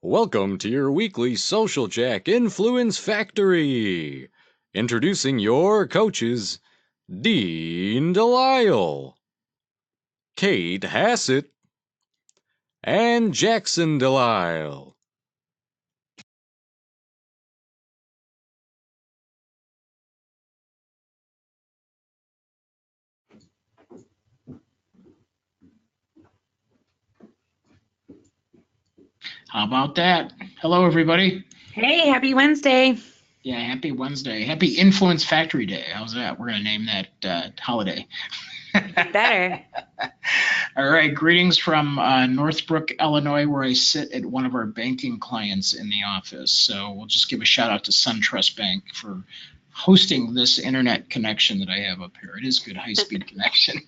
Welcome to your weekly Social Jack Influence Factory. Introducing your coaches, Dean Delisle, Kate Hassett, and Jackson Delisle. How about that? Hello, everybody. Hey, happy Wednesday. Yeah, happy Wednesday. Happy Influence Factory Day. How's that? We're going to name that holiday. Better. All right. Greetings from Northbrook, Illinois, where I sit at one of our banking clients in the office. So we'll just give a shout out to SunTrust Bank for hosting this internet connection that I have up here. It is good high-speed connection.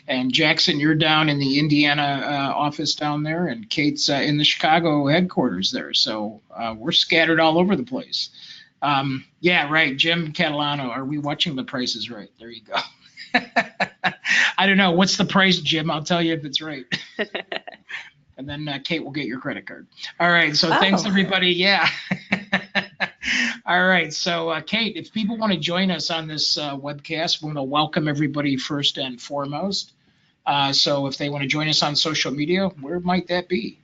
And Jackson, you're down in the Indiana office down there, and Kate's in the Chicago headquarters there. So we're scattered all over the place. Yeah, right. Jim Catalano, are we watching The Price is Right? There you go. I don't know. What's the price, Jim? I'll tell you if it's right. And then Kate will get your credit card. All right. So thanks, everybody. Yeah. All right. So, Kate, if people want to join us on this webcast, we want to welcome everybody first and foremost. So if they want to join us on social media, where might that be?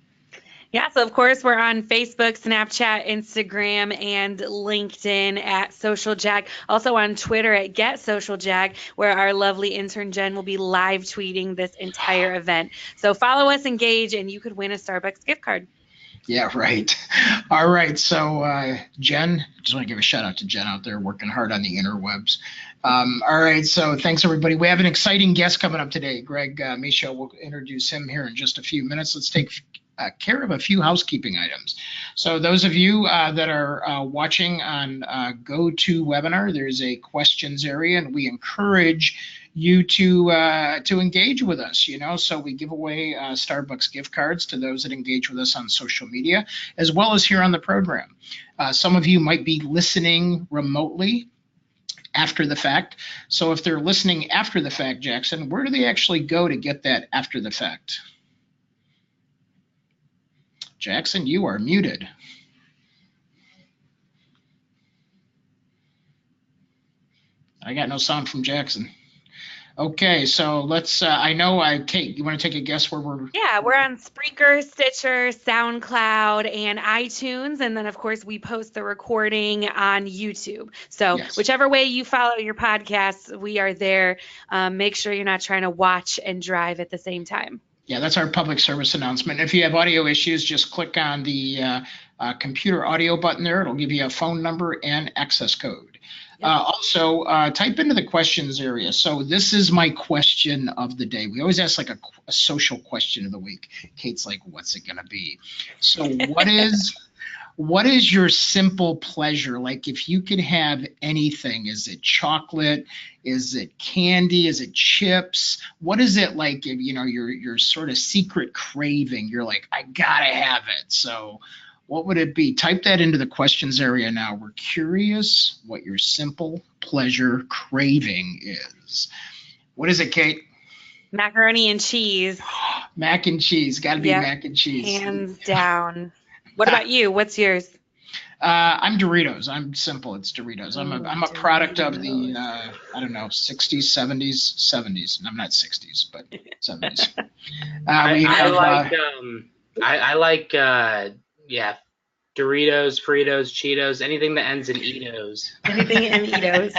Yeah, so of course we're on Facebook, Snapchat, Instagram, and LinkedIn at Social Jack. Also on Twitter at Get Social Jack, where our lovely intern Jen will be live tweeting this entire event. So follow us, engage, and you could win a Starbucks gift card. Yeah, right. All right. So Jen, just want to give a shout out to Jen out there working hard on the interwebs. All right. So thanks, everybody. We have an exciting guest coming up today. Greg Mischio, will introduce him here in just a few minutes. Let's take care of a few housekeeping items. So those of you that are watching on GoToWebinar, there's a questions area, and we encourage you to engage with us, so we give away Starbucks gift cards to those that engage with us on social media, as well as here on the program. Some of you might be listening remotely after the fact. So if they're listening after the fact, Jackson, where do they actually go to get that after the fact? Jackson, you are muted. I got no sound from Jackson. Okay, so let's, Kate, you want to take a guess where we're? Yeah, we're on Spreaker, Stitcher, SoundCloud, and iTunes. And then, of course, we post the recording on YouTube. So yes. Whichever way you follow your podcasts, we are there. Make sure you're not trying to watch and drive at the same time. Yeah, that's our public service announcement. If you have audio issues, just click on the computer audio button there. It'll give you a phone number and access code. Also, type into the questions area. So this is my question of the day. We always ask like a social question of the week. Kate's like, what's it going to be? So what is your simple pleasure? Like if you could have anything, is it chocolate? Is it candy? Is it chips? What is it like, if, your sort of secret craving? You're like, I gotta have it. So what would it be? Type that into the questions area now. We're curious what your simple pleasure craving is. What is it, Kate? Macaroni and cheese. Mac and cheese. Got to be mac and cheese. Hands down. What about you? What's yours? I'm Doritos. I'm simple. It's Doritos. I'm a product of the I don't know, 60s, 70s, 70s. And I'm not 60s, but 70s. I like Doritos, Fritos, Cheetos, anything that ends in Eatos. Anything in Eatos.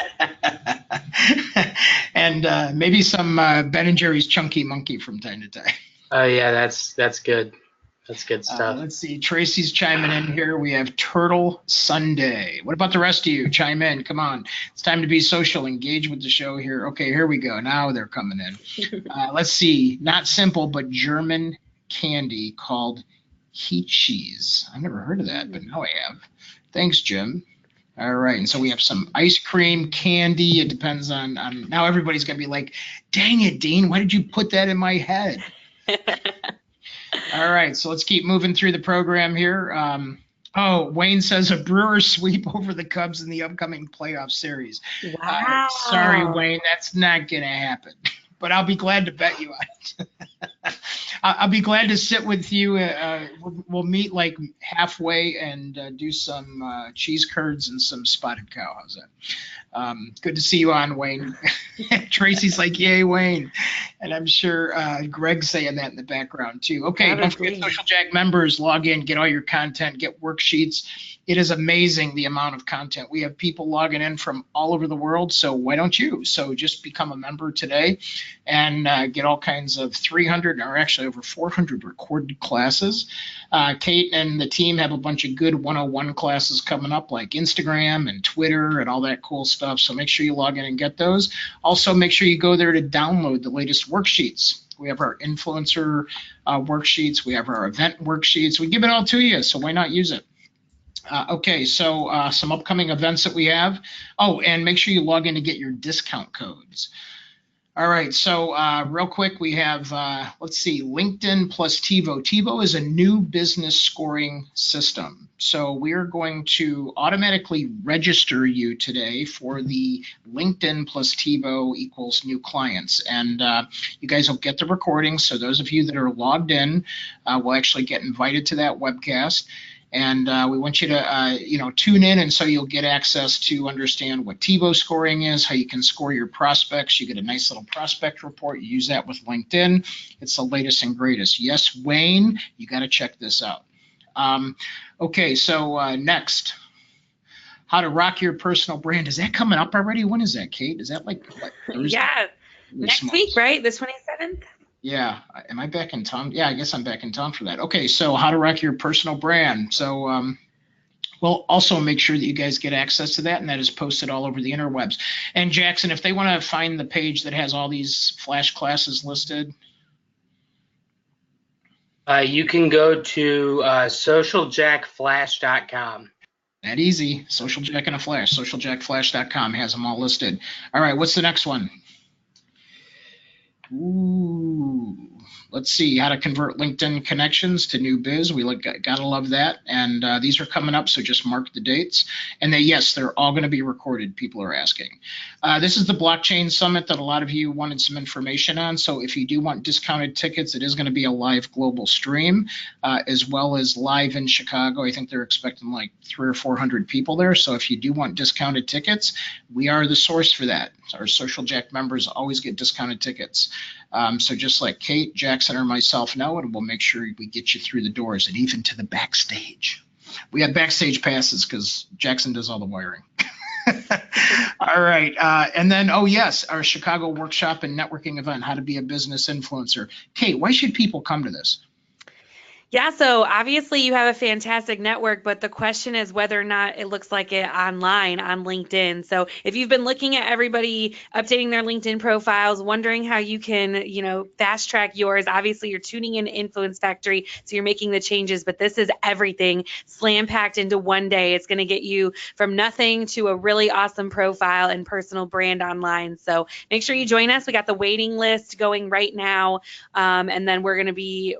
And maybe some Ben & Jerry's Chunky Monkey from time to time. Oh yeah, that's good. That's good stuff. Let's see. Tracy's chiming in here. We have Turtle Sunday. What about the rest of you? Chime in. Come on. It's time to be social. Engage with the show here. Okay, here we go. Now they're coming in. Let's see. Not simple, but German candy called heat cheese. I've never heard of that, but now I have. Thanks, Jim. All right. And so we have some ice cream, candy. It depends on now everybody's going to be like, dang it, Dean, why did you put that in my head? All right, so let's keep moving through the program here. Wayne says a Brewers sweep over the Cubs in the upcoming playoff series. Wow. Sorry, Wayne, that's not going to happen, but I'll be glad to bet you on it. I'll be glad to sit with you. We'll meet like halfway and do some cheese curds and some spotted cow. How's that? Good to see you on, Wayne. Tracy's like, yay, Wayne. And I'm sure Greg's saying that in the background too. Okay, don't forget Social Jack members, log in, get all your content, get worksheets. It is amazing the amount of content. We have people logging in from all over the world, so why don't you? So just become a member today and get all kinds of 300 or actually over 400 recorded classes. Kate and the team have a bunch of good 101 classes coming up like Instagram and Twitter and all that cool stuff. So make sure you log in and get those. Also, make sure you go there to download the latest worksheets. We have our influencer worksheets. We have our event worksheets. We give it all to you, so why not use it? Okay, so some upcoming events that we have. Oh, and make sure you log in to get your discount codes. All right, so real quick, we have, let's see, LinkedIn plus TiVo. TiVo is a new business scoring system. So we're going to automatically register you today for the LinkedIn plus TiVo equals new clients. And you guys will get the recording. So those of you that are logged in will actually get invited to that webcast. And we want you to, tune in, and so you'll get access to understand what TiVo scoring is, how you can score your prospects. You get a nice little prospect report. You use that with LinkedIn. It's the latest and greatest. Yes, Wayne, you got to check this out. Okay, so next, how to rock your personal brand. Is that coming up already? When is that, Kate? Is that like Thursday? Yeah, next week, right? The 27th? Yeah. Am I back in town? Yeah, I guess I'm back in town for that. Okay, so how to rock your personal brand. So we'll also make sure that you guys get access to that, and that is posted all over the interwebs. And Jackson, if they want to find the page that has all these flash classes listed. You can go to socialjackflash.com. That easy. Social Jack in a Flash. Socialjackflash.com has them all listed. All right, what's the next one? Ooh, let's see, how to convert LinkedIn connections to new biz. We gotta love that. And these are coming up, so just mark the dates. And yes, they're all going to be recorded. People are asking. This is the blockchain summit that a lot of you wanted some information on. So if you do want discounted tickets, it is going to be a live global stream, as well as live in Chicago. I think they're expecting like 300 or 400 people there. So if you do want discounted tickets, we are the source for that. Our Social Jack members always get discounted tickets. So just like Kate, Jackson, or myself know, and we'll make sure we get you through the doors and even to the backstage. We have backstage passes because Jackson does all the wiring. All right. And then, oh, yes, our Chicago workshop and networking event, how to be a business influencer. Kate, why should people come to this? Yeah, so obviously you have a fantastic network, but the question is whether or not it looks like it online on LinkedIn. So if you've been looking at everybody updating their LinkedIn profiles, wondering how you can, fast track yours, obviously you're tuning in Influence Factory, so you're making the changes, but this is everything slam packed into one day. It's going to get you from nothing to a really awesome profile and personal brand online. So make sure you join us. We got the waiting list going right now. And then we're going to be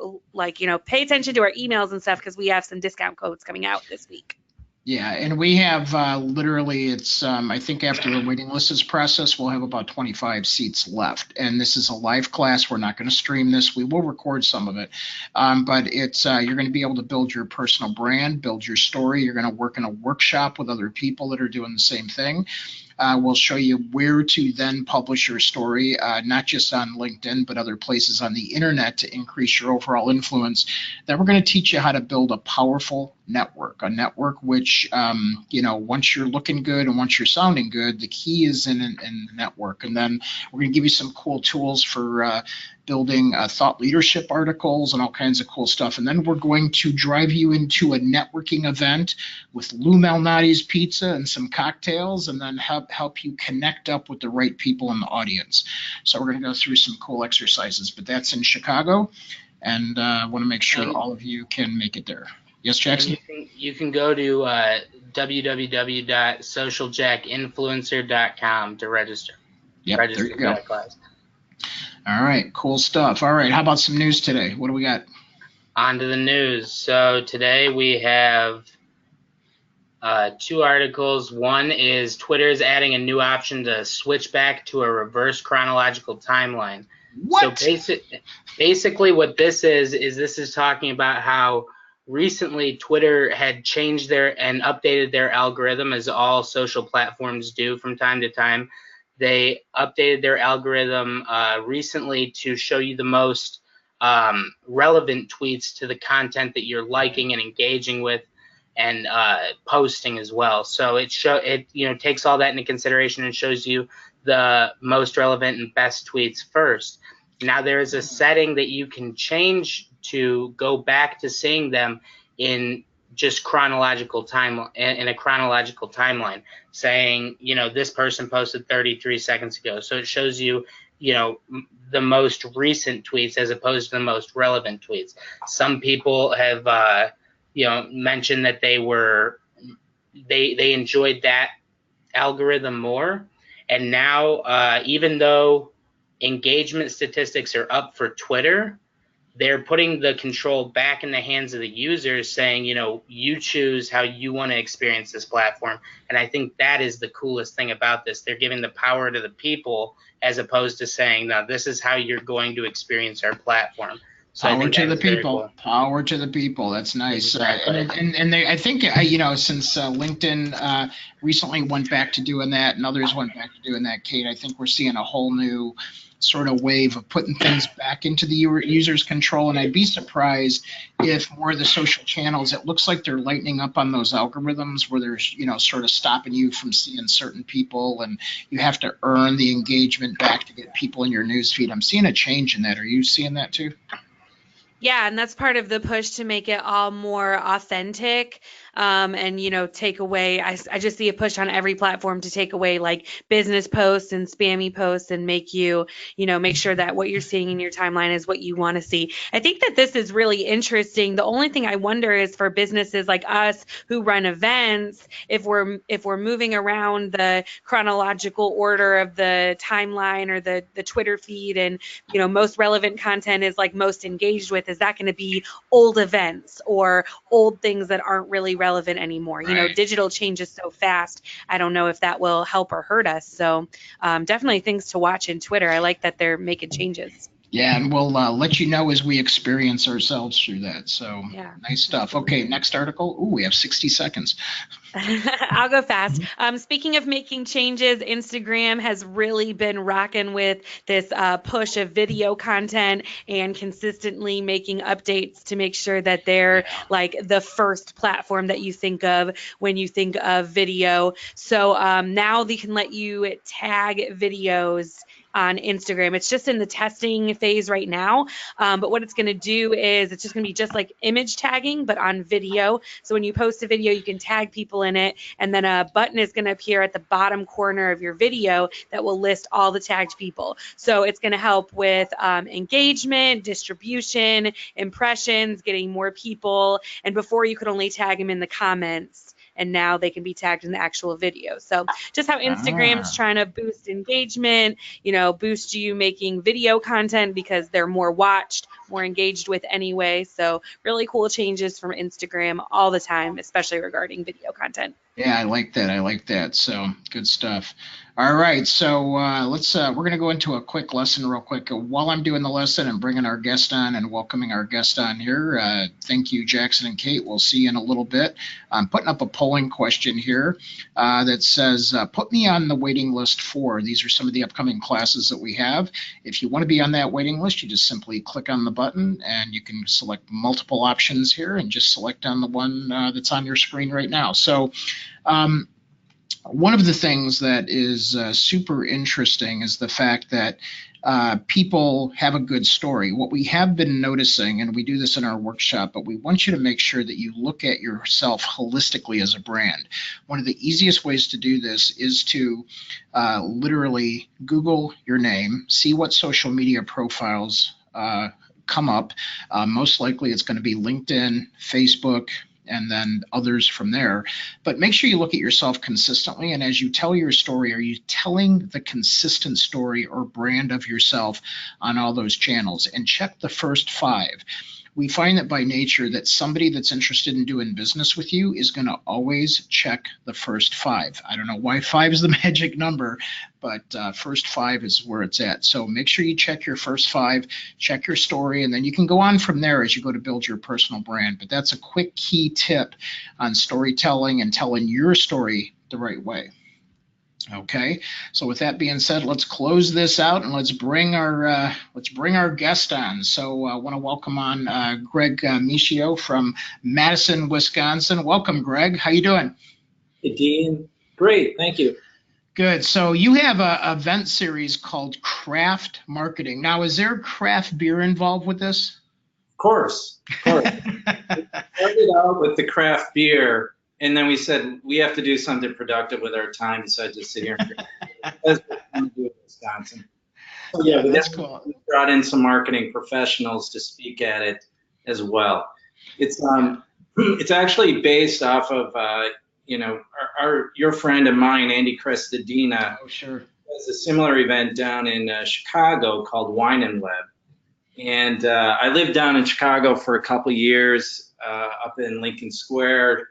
pay attention to our emails and stuff because we have some discount codes coming out this week. Yeah, and we have literally, it's I think after the waiting list is processed, we'll have about 25 seats left. And this is a live class. We're not going to stream this. We will record some of it. But it's you're going to be able to build your personal brand, build your story. You're going to work in a workshop with other people that are doing the same thing. We'll show you where to then publish your story, not just on LinkedIn, but other places on the internet to increase your overall influence. Then we're going to teach you how to build a powerful network, a network which, once you're looking good and once you're sounding good, the key is in the network. And then we're going to give you some cool tools for building thought leadership articles and all kinds of cool stuff. And then we're going to drive you into a networking event with Lou Malnati's pizza and some cocktails, and then help you connect up with the right people in the audience. So we're going to go through some cool exercises, but that's in Chicago, and I want to make sure all of you can make it there. Yes, Jackson? You can go to www.socialjackinfluencer.com to register. Yep, register there you go. For that class. All right, cool stuff. All right, how about some news today? What do we got? On to the news. So today we have 2 articles. One is Twitter is adding a new option to switch back to a reverse chronological timeline. What? So Basically what this is this is talking about how recently Twitter had changed their and updated their algorithm, as all social platforms do from time to time. They updated their algorithm recently to show you the most relevant tweets to the content that you're liking and engaging with and posting as well. So it takes all that into consideration and shows you the most relevant and best tweets first. Now there is a setting that you can change to go back to seeing them in just chronological time in a chronological timeline, saying, this person posted 33 seconds ago. So it shows you, the most recent tweets as opposed to the most relevant tweets. Some people have, mentioned that they enjoyed that algorithm more. And now, even though engagement statistics are up for Twitter, they're putting the control back in the hands of the users, saying, you choose how you want to experience this platform. And I think that is the coolest thing about this. They're giving the power to the people as opposed to saying, no, this is how you're going to experience our platform. So Power to the people. Cool. Power to the people. That's nice. Exactly. I think since LinkedIn recently went back to doing that, and others went back to doing that, Kate, I think we're seeing a whole new sort of wave of putting things back into the user's control. And I'd be surprised if more of the social channels, it looks like they're lightening up on those algorithms where they're sort of stopping you from seeing certain people, and you have to earn the engagement back to get people in your newsfeed. I'm seeing a change in that. Are you seeing that too? Yeah, and that's part of the push to make it all more authentic, and take away. I just see a push on every platform to take away like business posts and spammy posts and make make sure that what you're seeing in your timeline is what you want to see. I think that this is really interesting. The only thing I wonder is for businesses like us who run events, if we're moving around the chronological order of the timeline or the Twitter feed, and most relevant content is like most engaged with, is that going to be old events or old things that aren't really relevant anymore? Right. Digital changes so fast. I don't know if that will help or hurt us. So definitely things to watch in Twitter. I like that they're making changes. Yeah, and we'll let you know as we experience ourselves through that. So yeah, nice stuff. Okay, next article. Ooh, we have 60 seconds. I'll go fast. Speaking of making changes, Instagram has really been rocking with this push of video content and consistently making updates to make sure that they're like the first platform that you think of when you think of video. So now they can let you tag videos on Instagram. It's just in the testing phase right now. But what it's going to do is it's just going to be just like image tagging, but on video. So when you post a video, you can tag people in it, and then a button is going to appear at the bottom corner of your video that will list all the tagged people. So it's going to help with engagement, distribution, impressions, getting more people. And before you could only tag them in the comments, and now they can be tagged in the actual video. So just how Instagram's trying to boost engagement, boost you making video content because they're more watched, more engaged with anyway. So really cool changes from Instagram all the time, especially regarding video content. Yeah, I like that. So good stuff. All right, so we're going to go into a quick lesson real quick. While I'm doing the lesson and bringing our guest on and welcoming our guest on here, thank you, Jackson and Kate. We'll see you in a little bit. I'm putting up a polling question here that says, put me on the waiting list for. These are some of the upcoming classes that we have. If you want to be on that waiting list, you just simply click on the button, and you can select multiple options here and just select on the one that's on your screen right now. So one of the things that is super interesting is the fact that people have a good story. What we have been noticing, and we do this in our workshop, but we want you to make sure that you look at yourself holistically as a brand. One of the easiest ways to do this is to literally Google your name, see what social media profiles come up. Most likely it's going to be LinkedIn, Facebook, and then others from there. But make sure you look at yourself consistently. And as you tell your story, are you telling the consistent story or brand of yourself on all those channels? And check the first 5. we find that by nature that somebody that's interested in doing business with you is going to always check the first five. I don't know why five is the magic number, but first five is where it's at. So make sure you check your first five, check your story, and then you can go on from there as you go to build your personal brand. But that's a quick key tip on storytelling and telling your story the right way. Okay, so with that being said, let's close this out and let's bring our guest on. So I want to welcome on Greg Mischio from Madison, Wisconsin. Welcome, Greg. How you doing? Hey, Dean. Great, thank you. Good. So you have a event series called Craft Marketing. Now, is there craft beer involved with this? Of course. We started out with the craft beer. And then we said, we have to do something productive with our time besides just sit here and drink. That's what we want to do in Wisconsin. So yeah, that's cool. We brought in some marketing professionals to speak at it as well. It's actually based off of your friend of mine, Andy Crestadina. Oh, sure. Has a similar event down in Chicago called Wine and Web. And I lived down in Chicago for a couple of years up in Lincoln Square,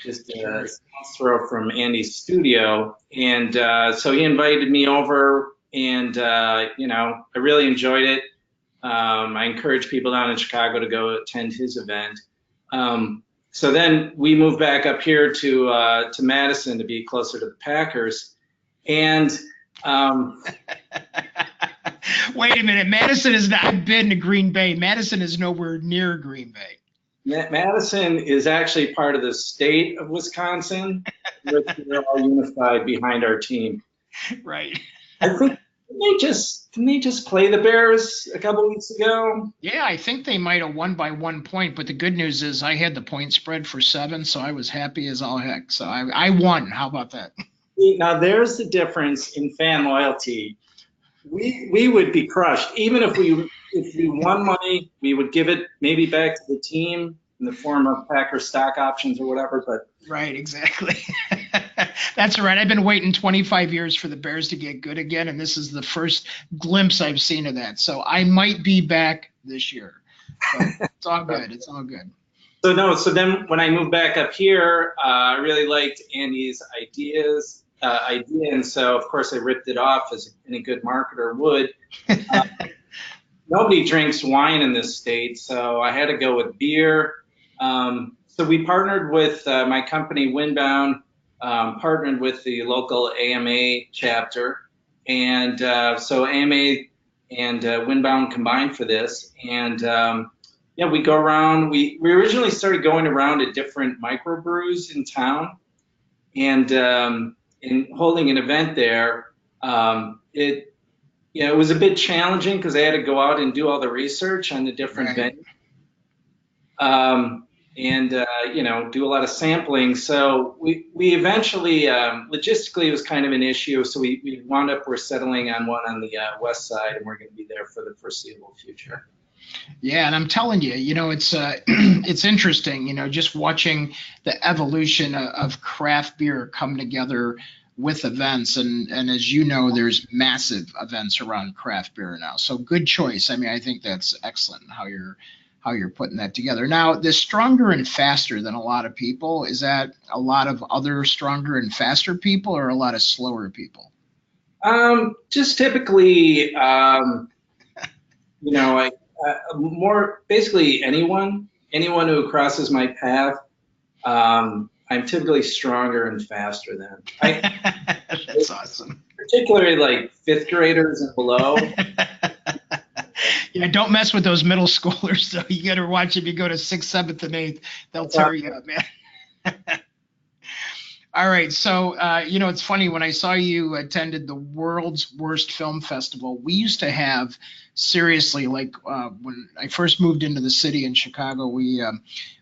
just a stone's throw from Andy's studio. And so he invited me over, and I really enjoyed it. I encourage people down in Chicago to go attend his event. So then we moved back up here to Madison to be closer to the Packers. And wait a minute, Madison is not. I've been to Green Bay. Madison is nowhere near Green Bay. Madison is actually part of the state of Wisconsin, which we're all unified behind our team. Right. I think didn't they just play the Bears a couple weeks ago? Yeah, I think they might have won by 1 point, but the good news is I had the point spread for 7, so I was happy as all heck. So I won. How about that? Now there's the difference in fan loyalty. We would be crushed. Even if we won money, we would give it maybe back to the team in the form of Packer stock options or whatever. But right, exactly. That's right. I've been waiting 25 years for the Bears to get good again, and this is the first glimpse I've seen of that. So I might be back this year. But it's all good. It's all good. So then when I moved back up here, I really liked Andy's idea, and so of course I ripped it off as any good marketer would. Nobody drinks wine in this state, so I had to go with beer. So we partnered with my company Windbound, partnered with the local AMA chapter, and so AMA and Windbound combined for this. And we go around. We originally started going around to different microbrews in town, and in holding an event there. It was a bit challenging because I had to go out and do all the research on the different venues. And do a lot of sampling. So we eventually, logistically, it was kind of an issue. So we wound up, we're settling on one on the west side, and we're going to be there for the foreseeable future. Yeah, and I'm telling you, it's interesting, just watching the evolution of craft beer come together with events. And as you know, there's massive events around craft beer now. So good choice. I mean, I think that's excellent how you're putting that together. Now, the stronger and faster than a lot of people, is that a lot of other stronger and faster people or a lot of slower people? Just typically, more basically anyone who crosses my path, I'm typically stronger and faster than. That's awesome. Particularly like fifth graders and below. Yeah, don't mess with those middle schoolers, though. You got to watch if you go to 6th, 7th, and 8th. They'll tear you up, man. All right, so, it's funny. When I saw you attended the World's Worst Film Festival, we used to have, seriously, like when I first moved into the city in Chicago, we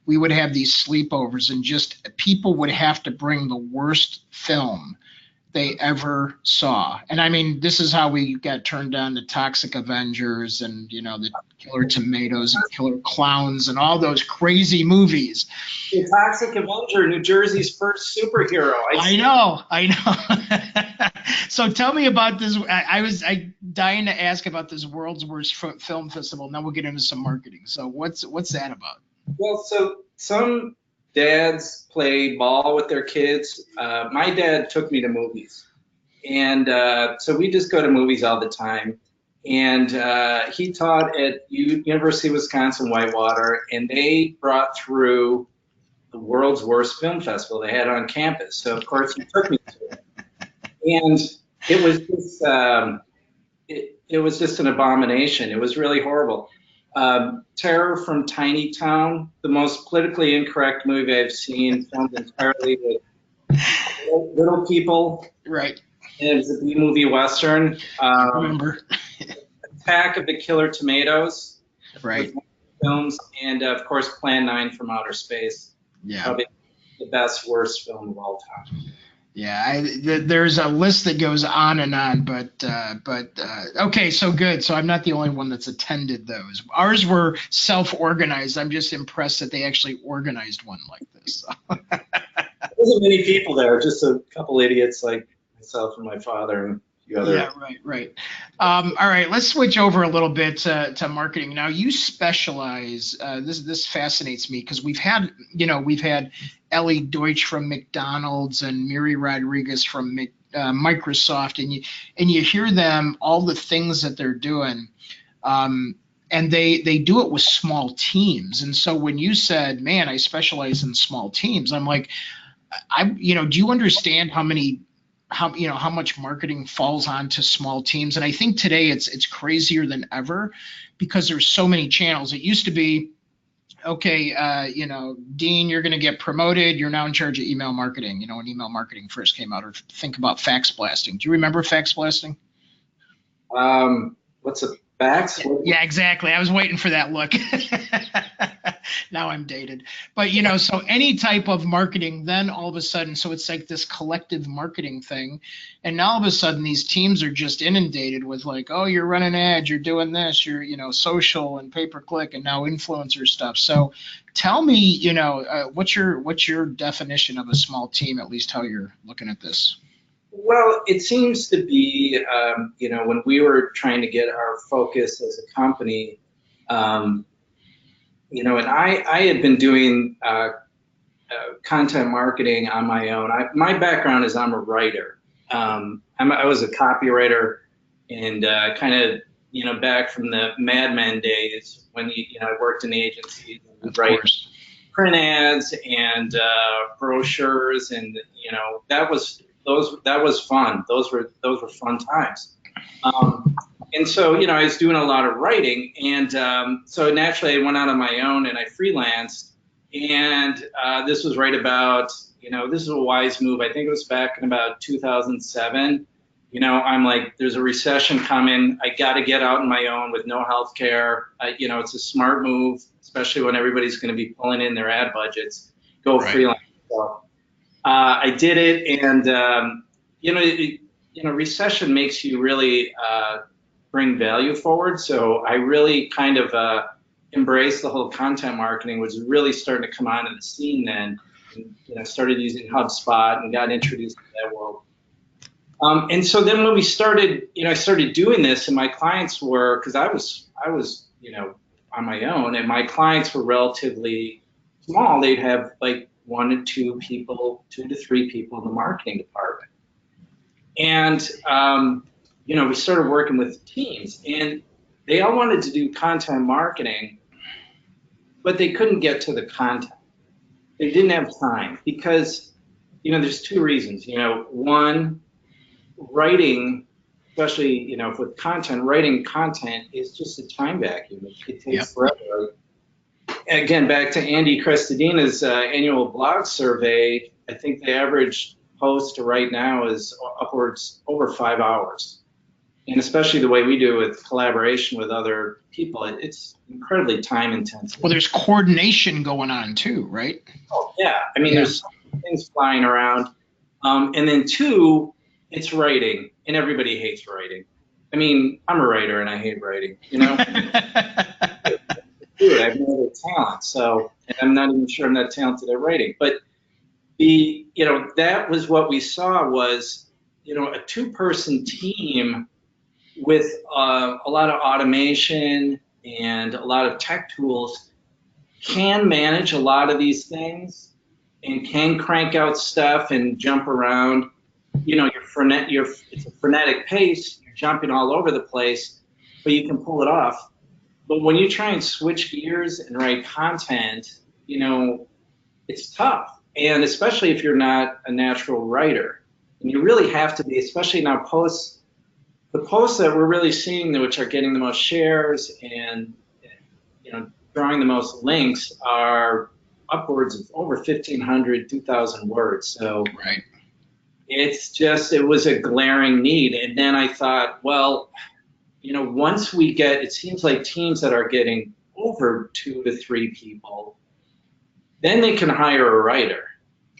would have these sleepovers, and just people would have to bring the worst film they ever saw. And I mean, this is how we got turned on to Toxic Avengers and, the Killer Tomatoes and Killer Clowns and all those crazy movies. The Toxic Avenger, New Jersey's first superhero. I know. So tell me about this. I was dying to ask about this World's Worst Film Festival, and then we'll get into some marketing. So what's that about? Well, so some dads play ball with their kids. My dad took me to movies. And so we just go to movies all the time. And he taught at University of Wisconsin-Whitewater, and they brought through the World's Worst Film Festival they had on campus. So, of course, he took me to it. And it was just, it was just an abomination. It was really horrible. Terror from Tiny Town, the most politically incorrect movie I've seen, filmed entirely with little people. Right. It was a B-movie Western. I remember. Attack of the Killer Tomatoes. Right. Films, and of course, Plan 9 from Outer Space. Yeah. Probably the best, worst film of all time. Yeah, there's a list that goes on and on, but okay, so good. So I'm not the only one that's attended those. Ours were self-organized. I'm just impressed that they actually organized one like this. There wasn't many people there, just a couple idiots like myself and my father and a few other. Yeah, right. All right, let's switch over a little bit to marketing. Now you specialize. This fascinates me because we've had Ellie Deutsch from McDonald's and Miri Rodriguez from Microsoft, and you hear them, all the things that they're doing, and they do it with small teams. And so when you said, man, I specialize in small teams, I'm like, do you understand how much marketing falls onto small teams? And I think today it's crazier than ever because there's so many channels. It used to be, okay, Dean, you're going to get promoted. You're now in charge of email marketing. When email marketing first came out, or think about fax blasting. Do you remember fax blasting? What's a fax? Yeah, exactly. I was waiting for that look. Now I'm dated. But, so any type of marketing, then all of a sudden, so it's like this collective marketing thing. And now all of a sudden, these teams are just inundated with like, oh, you're running ads, you're doing this, you're, social and pay-per-click and now influencer stuff. So tell me, what's your definition of a small team, at least how you're looking at this? Well, it seems to be, when we were trying to get our focus as a company, and I had been doing content marketing on my own. My background is I'm a writer. I was a copywriter, and kind of, back from the Mad Men days when I worked in agencies and write print ads and brochures, and that was fun. Those were fun times. And so, I was doing a lot of writing, and so naturally I went out on my own and I freelanced. And this was right about, this is a wise move. I think it was back in about 2007. I'm like, there's a recession coming. I got to get out on my own with no health care. It's a smart move, especially when everybody's going to be pulling in their ad budgets. Go freelance. So I did it, and recession makes you really bring value forward. So I really kind of embraced the whole content marketing, was really starting to come onto the scene then. And, started using HubSpot and got introduced to that world. And so then when we started, I started doing this, and my clients were, because I was on my own, and my clients were relatively small. They'd have like 1 to 2 people, 2 to 3 people in the marketing department. And, we started working with teams, and they all wanted to do content marketing, but they couldn't get to the content. They didn't have time because, there's 2 reasons. One, writing, especially, with content, writing content is just a time vacuum. It takes forever. Again, back to Andy Crestodina's annual blog survey, I think the average post right now is upwards over 5 hours. And especially the way we do it with collaboration with other people, it's incredibly time intensive. Well, there's coordination going on too, right? Oh, yeah. I mean, there's things flying around. And then 2, it's writing, and everybody hates writing. I mean, I'm a writer and I hate writing, do it. I have no other talent. So, and I'm not even sure I'm that talented at writing. But that was what we saw was, a 2-person team with a lot of automation and a lot of tech tools can manage a lot of these things and can crank out stuff and jump around. It's a frenetic pace. You're jumping all over the place, but you can pull it off. But when you try and switch gears and write content, it's tough. And especially if you're not a natural writer. And you really have to be, especially now the posts that we're really seeing, which are getting the most shares and drawing the most links, are upwards of over 1,500, 2,000 words. So right. it was a glaring need. And then I thought, well, once it seems like teams that are getting over 2 to 3 people, then they can hire a writer.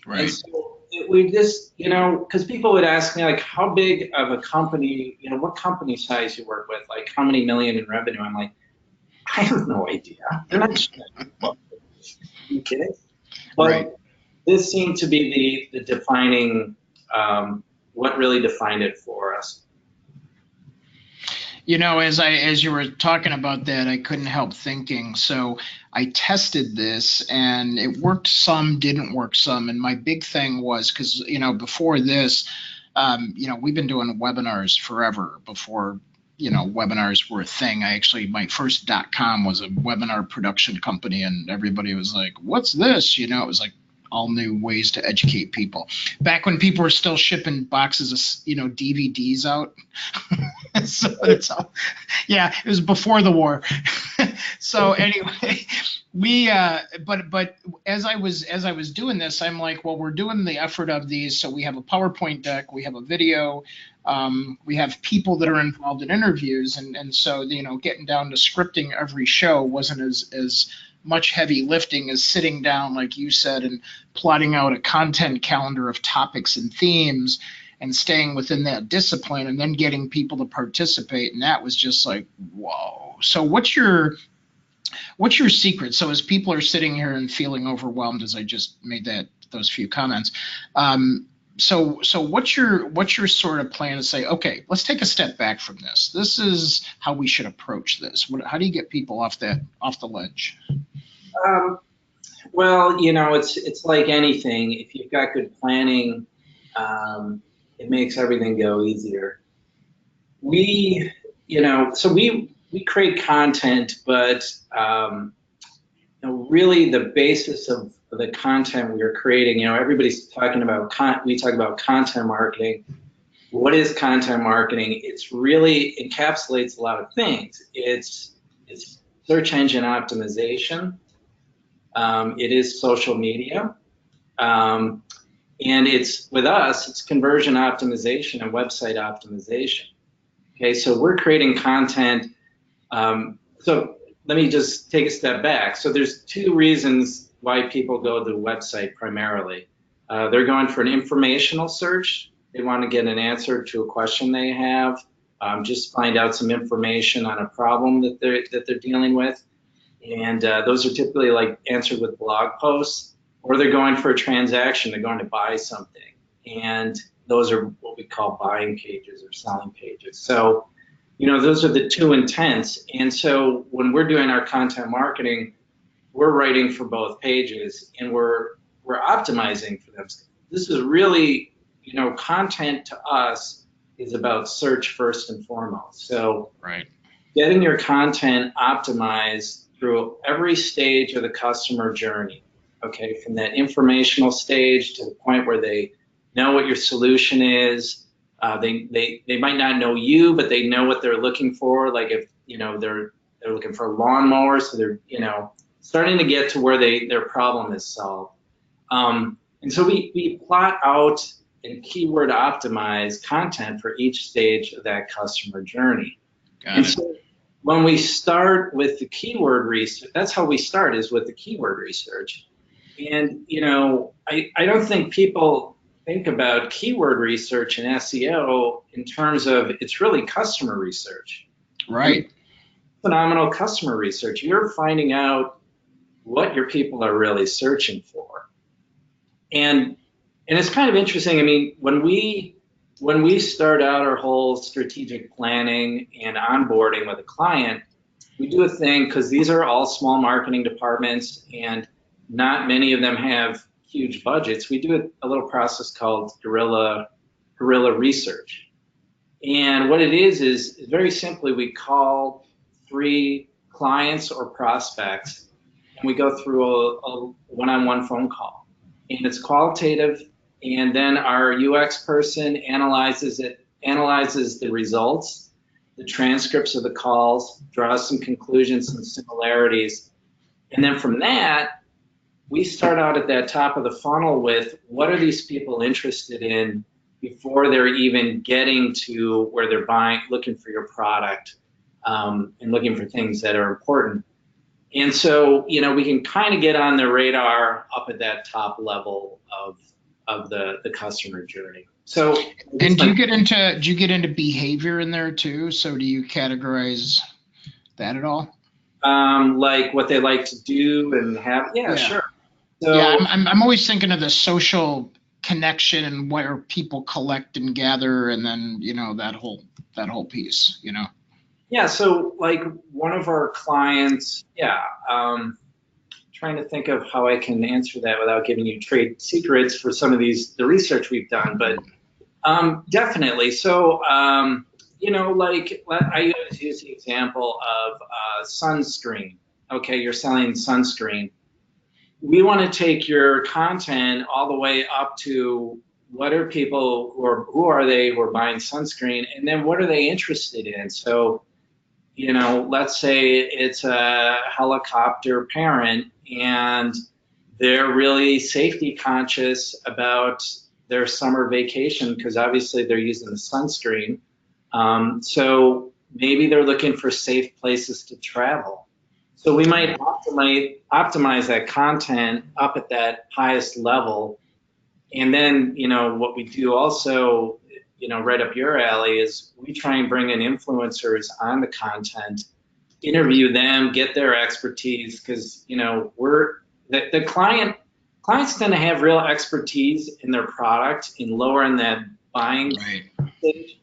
Right. And so we just, because people would ask me, like, how big of a company, what company size you work with, like how many million in revenue? I'm like, I have no idea. They're not Are you kidding? But Right. this seemed to be the defining, what really defined it for us. As you were talking about that, I couldn't help thinking. So I tested this, and it worked some, didn't work some. And my big thing was because before this, we've been doing webinars forever. Before webinars were a thing. My first .com was a webinar production company, and everybody was like, "What's this?" It was like all new ways to educate people. Back when people were still shipping boxes of DVDs out. So it was before the war. So anyway, but as I was doing this, I'm like, well, we're doing the effort of these. So we have a PowerPoint deck, we have a video, we have people that are involved in interviews, and so getting down to scripting every show wasn't as much heavy lifting as sitting down, like you said, and plotting out a content calendar of topics and themes and staying within that discipline and then getting people to participate. And that was just like, whoa. So what's your secret? So as people are sitting here and feeling overwhelmed, as I just made those few comments, so what's your sort of plan to say, okay, let's take a step back from this. This is how we should approach this. How do you get people off the ledge? Well, it's like anything. If you've got good planning, it makes everything go easier. We create content, but really the basis of the content we are creating, everybody's talking about we talk about content marketing. What is content marketing? It's really encapsulates a lot of things. It's search engine optimization. It is social media. And with us, it's conversion optimization and website optimization. Okay, so we're creating content. So let me just take a step back. So there's 2 reasons why people go to the website primarily. They're going for an informational search. They want to get an answer to a question they have, just find out some information on a problem that they're dealing with. And those are typically like answered with blog posts. Or they're going for a transaction, they're going to buy something. And those are what we call buying pages or selling pages. So, those are the 2 intents. And so when we're doing our content marketing, we're writing for both pages and we're optimizing for them. This is really, content to us is about search first and foremost. So right. Getting your content optimized through every stage of the customer journey. Okay, from that informational stage to the point where they know what your solution is. They might not know you, but they know what they're looking for. Like if they're looking for a lawnmower, so they're starting to get to where their problem is solved. And so we plot out and keyword optimize content for each stage of that customer journey. Got it. So when we start with the keyword research, that's how we start, is with the keyword research. And, I don't think people think about keyword research and SEO in terms of it's really customer research. Right. phenomenal customer research. You're finding out what your people are really searching for. And it's kind of interesting. I mean, when we start out our whole strategic planning and onboarding with a client, we do a thing, because these are all small marketing departments and not many of them have huge budgets. We do a little process called guerrilla research. And what it is very simply, we call 3 clients or prospects and we go through a one-on-one phone call. And it's qualitative, and then our UX person analyzes the results, the transcripts of the calls, draws some conclusions and similarities. And then from that, we start out at that top of the funnel with what are these people interested in before they're even getting to where they're looking for your product, and looking for things that are important. And so, we can kind of get on the radar up at that top level of the customer journey. So, and do you get into behavior in there too? So do you categorize that at all? Like what they like to do and have? Yeah. Sure. So, yeah, I'm always thinking of the social connection and where people collect and gather, and then that whole piece. Yeah. So like one of our clients, trying to think of how I can answer that without giving you trade secrets for some of the research we've done, but definitely. So, like I always use the example of sunscreen. Okay, you're selling sunscreen. We want to take your content all the way up to what are people who are buying sunscreen, and then what are they interested in? So, let's say it's a helicopter parent and they're really safety conscious about their summer vacation because obviously they're using the sunscreen. So maybe they're looking for safe places to travel. So we might optimize that content up at that highest level. And then, what we do also, right up your alley is we try and bring in influencers on the content, interview them, get their expertise, because, the clients tend to have real expertise in their product in lowering that buying stage.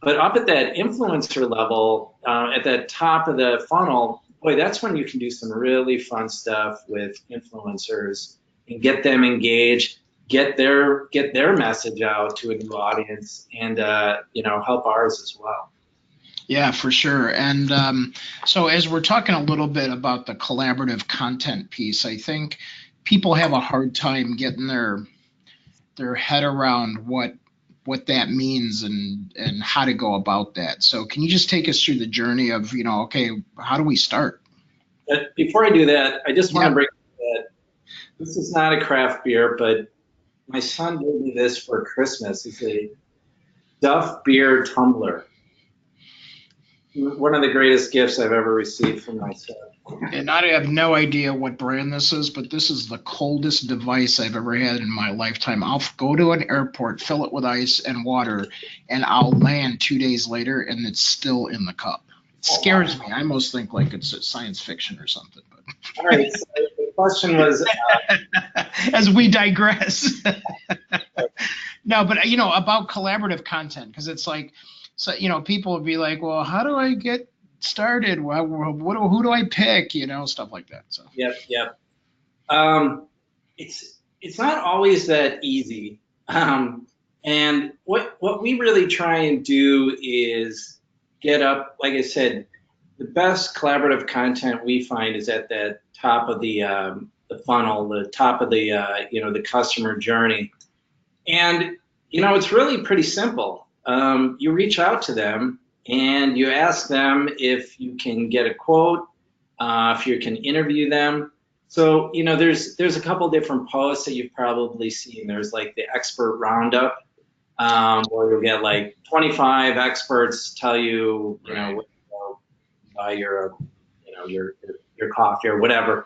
But up at that influencer level, at the top of the funnel, boy, that's when you can do some really fun stuff with influencers and get them engaged, get their message out to a new audience, and help ours as well. Yeah, for sure. And so as we're talking a little bit about the collaborative content piece, I think people have a hard time getting their head around what that means and how to go about that. So can you just take us through the journey of, okay, how do we start? But before I do that, I just want to bring up that this is not a craft beer, but my son gave me this for Christmas. It's a Duff beer tumbler. One of the greatest gifts I've ever received from my son. And I have no idea what brand this is, but this is the coldest device I've ever had in my lifetime. I'll go to an airport, fill it with ice and water, and I'll land 2 days later, and it's still in the cup. It scares me. I almost think like it's science fiction or something. But. All right. So the question was, as we digress. No, but about collaborative content, because it's like, so people would be like, well, how do I get started? Who do I pick? Stuff like that. So. Yep. It's not always that easy. And what we really try and do is get up, like I said, the best collaborative content we find is at the top of the funnel, the top of the customer journey. And, it's really pretty simple. You reach out to them and you ask them if you can get a quote, if you can interview them. So, there's a couple different posts that you've probably seen. There's like the expert roundup, where you'll get like 25 experts tell you, what buy your coffee or whatever.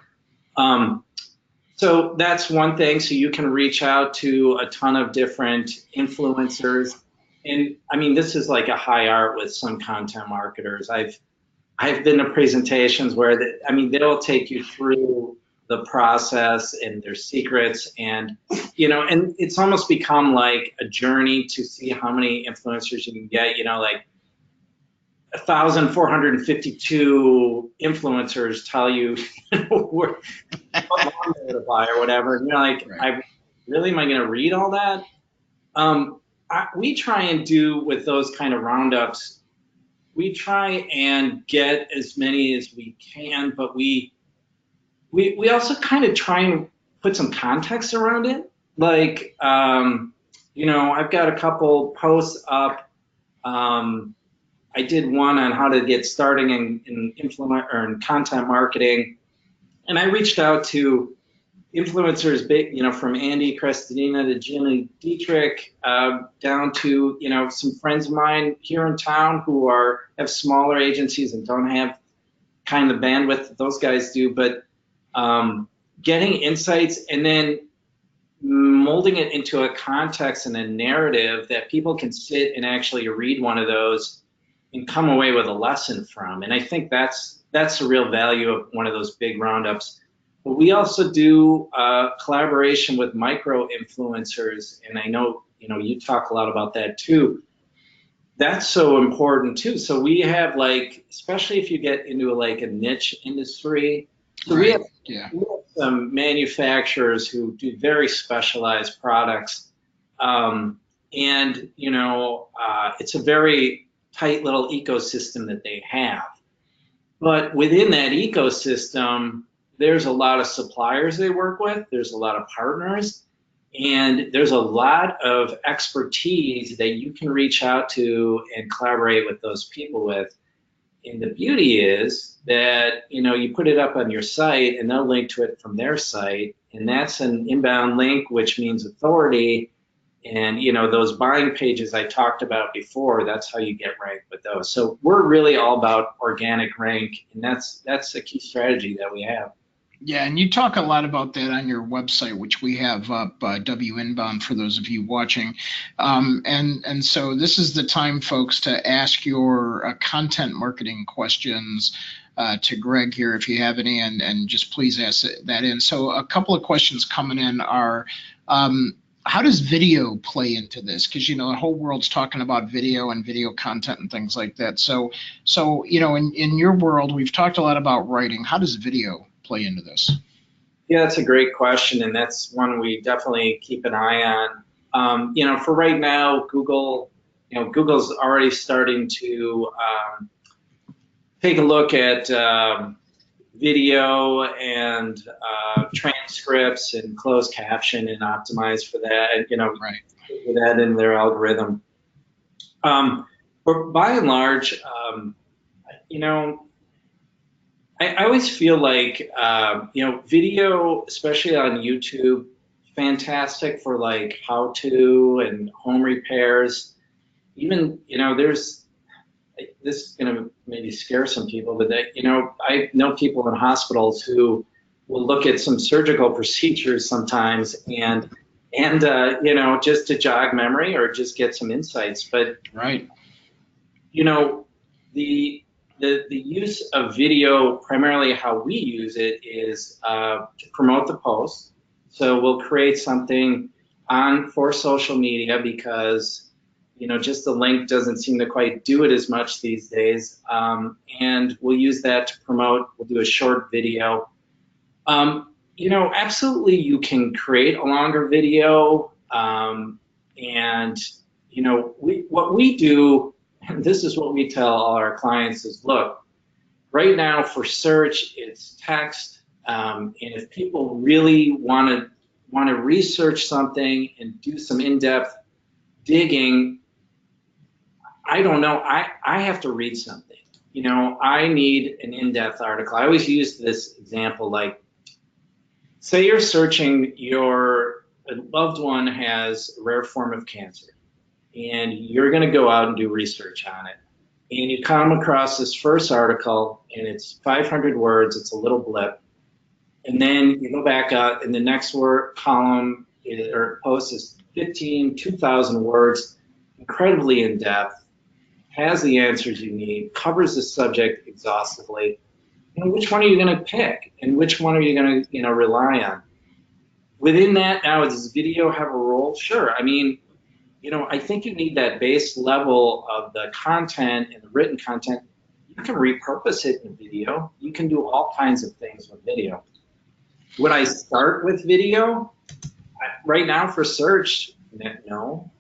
So that's one thing. So you can reach out to a ton of different influencers. And I mean, this is like a high art with some content marketers. I've I've been to presentations where, I mean, they'll take you through the process and their secrets, and and it's almost become like a journey to see how many influencers you can get. Like 1,452 influencers tell you, what lawnmower to buy or whatever. And you're like, Right. Really, am I going to read all that? We try and do with those kind of roundups. We try and get as many as we can, but we also kind of try and put some context around it. Like, I've got a couple posts up. I did one on how to get starting in in content marketing, and I reached out to influencers, from Andy Crestina to Jimmy Dietrich, down to some friends of mine here in town who have smaller agencies and don't have kind of bandwidth that those guys do, but getting insights and then molding it into a context and a narrative that people can sit and actually read one of those and come away with a lesson from. And I think that's the real value of one of those big roundups. But we also do collaboration with micro influencers, and I know you talk a lot about that too. That's so important too. So we have, like, especially if you get into a niche industry. So Right. we have some manufacturers who do very specialized products, and it's a very tight little ecosystem that they have. But within that ecosystem, there's a lot of suppliers they work with. There's a lot of partners. And there's a lot of expertise that you can reach out to and collaborate with those people with. And the beauty is that, you put it up on your site and they'll link to it from their site. And that's an inbound link, which means authority. And, those buying pages I talked about before, that's how you get ranked with those. So we're really all about organic rank. And that's a key strategy that we have. Yeah, and you talk a lot about that on your website, which we have up, W Inbound, for those of you watching. And so this is the time, folks, to ask your content marketing questions to Greg here, if you have any, and just please ask that in. So a couple of questions coming in are, how does video play into this? Because, the whole world's talking about video and video content and things like that. So in your world, we've talked a lot about writing. How does video play into this? Yeah, that's a great question, and that's one we definitely keep an eye on. For right now, Google's already starting to take a look at video and transcripts and closed caption and optimize for that, and Right. put that in their algorithm. But by and large, I always feel like, video, especially on YouTube, fantastic for like how to and home repairs. Even, this is going to maybe scare some people, but I know people in hospitals who will look at some surgical procedures sometimes and just to jog memory or just get some insights. But, Right. the use of video, primarily how we use it, is to promote the post. So we'll create something for social media because, just the link doesn't seem to quite do it as much these days. And we'll use that to promote. We'll do a short video. Absolutely, you can create a longer video. What we do, and this is what we tell all our clients, is, look, right now for search, it's text. And if people really want to research something and do some in-depth digging, I don't know, I have to read something. I need an in-depth article. I always use this example, like, say you're searching, your loved one has a rare form of cancer, and you're going to go out and do research on it. And you come across this first article, and it's 500 words. It's a little blip. And then you go back out, and the next word column or post is 2,000 words, incredibly in-depth, has the answers you need, covers the subject exhaustively, which one are you going to pick, and which one are you going to, rely on? Within that, now, does video have a role? Sure. I mean, I think you need that base level of the content and the written content. You can repurpose it in video. You can do all kinds of things with video. Would I start with video? Right now for search, no,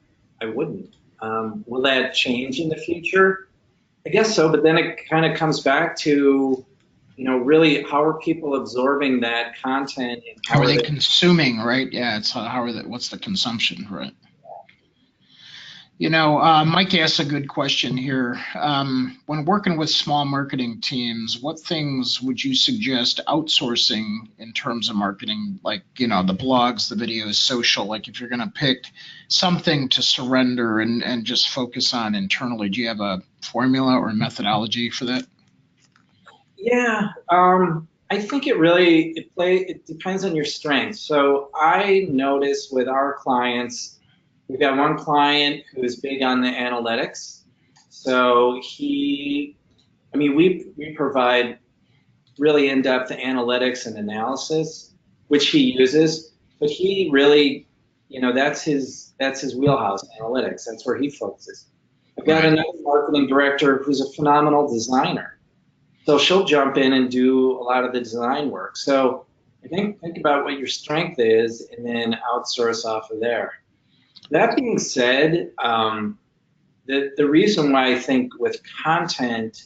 I wouldn't. Will that change in the future? I guess so, but then it kind of comes back to, really how are people absorbing that content and How are they consuming, right? Yeah, it's what's the consumption, right? Mike asked a good question here. When working with small marketing teams, what things would you suggest outsourcing in terms of marketing? Like, the blogs, the videos, social, like if you're going to pick something to surrender and just focus on internally, do you have a formula or a methodology for that? Yeah, I think it depends on your strengths. So I notice with our clients, we've got one client who's big on the analytics. So we provide really in-depth analytics and analysis, which he uses, but he really, that's his wheelhouse, analytics. That's where he focuses. I've got another marketing director who's a phenomenal designer. So she'll jump in and do a lot of the design work. So I think about what your strength is and then outsource off of there. That being said, the reason why I think with content